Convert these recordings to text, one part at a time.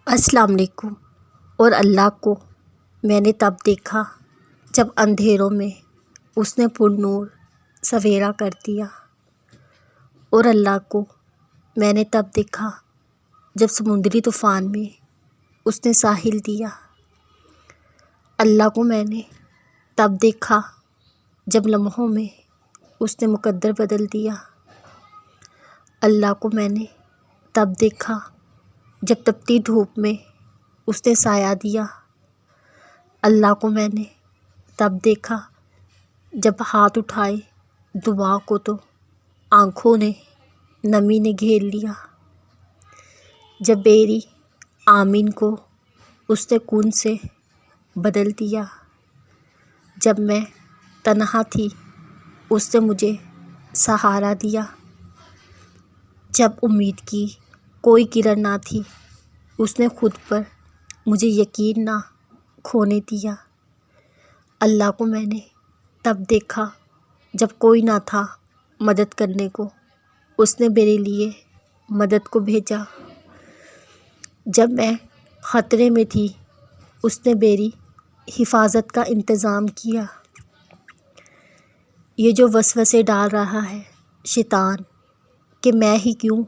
السلام علیکم۔ اور اللہ کو میں نے تب دیکھا جب اندھیروں میں اس نے پر نور سویرا کر دیا، اور اللہ کو میں نے تب دیکھا جب سمندری طوفان میں اس نے ساحل دیا۔ اللہ کو میں نے تب دیکھا جب لمحوں میں اس نے مقدر بدل دیا۔ اللہ کو میں نے تب دیکھا جب تپتی دھوپ میں اس نے سایہ دیا۔ اللہ کو میں نے تب دیکھا جب ہاتھ اٹھائے دعا کو تو آنکھوں نے نمی نے گھیر لیا۔ جب میری آمین کو اس نے کن سے بدل دیا۔ جب میں تنہا تھی اس نے مجھے سہارا دیا۔ جب امید کی کوئی کرن نہ تھی اس نے خود پر مجھے یقین نہ کھونے دیا۔ اللہ کو میں نے تب دیکھا جب کوئی نہ تھا مدد کرنے کو، اس نے میرے لیے مدد کو بھیجا۔ جب میں خطرے میں تھی اس نے میری حفاظت کا انتظام کیا۔ یہ جو وسوسے ڈال رہا ہے شیطان کہ میں ہی کیوں،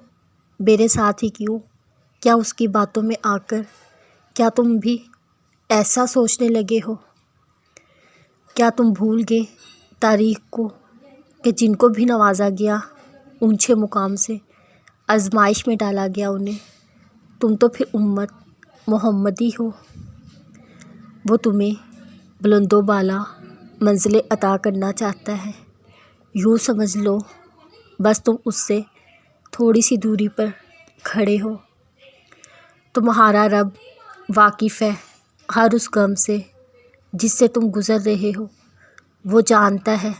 میرے ساتھ ہی کیوں، کیا اس کی باتوں میں آ کر کیا تم بھی ایسا سوچنے لگے ہو؟ کیا تم بھول گئے تاریخ کو کہ جن کو بھی نوازا گیا اونچے مقام سے آزمائش میں ڈالا گیا انہیں؟ تم تو پھر امت محمدی ہو۔ وہ تمہیں بلند و بالا منزلیں عطا کرنا چاہتا ہے۔ یوں سمجھ لو بس تم اس سے تھوڑی سی دوری پر کھڑے ہو۔ تمہارا رب واقف ہے ہر اس غم سے جس سے تم گزر رہے ہو۔ وہ جانتا ہے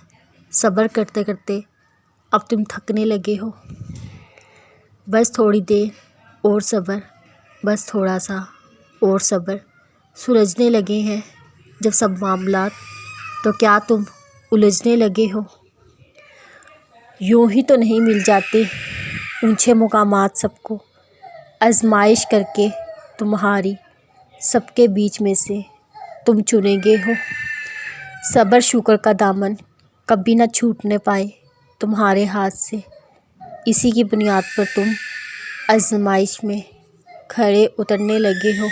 صبر کرتے کرتے اب تم تھکنے لگے ہو۔ بس تھوڑی دیر اور صبر، بس تھوڑا سا اور صبر۔ سلجھنے لگے ہیں جب سب معاملات تو کیا تم الجھنے لگے ہو؟ یوں ہی تو نہیں مل جاتے اونچے مقامات سب کو، آزمائش کر کے تمہاری سب کے بیچ میں سے تم چنے گے ہو۔ صبر شکر کا دامن کبھی نہ چھوٹنے پائے تمہارے ہاتھ سے، اسی کی بنیاد پر تم آزمائش میں کھڑے اترنے لگے ہو۔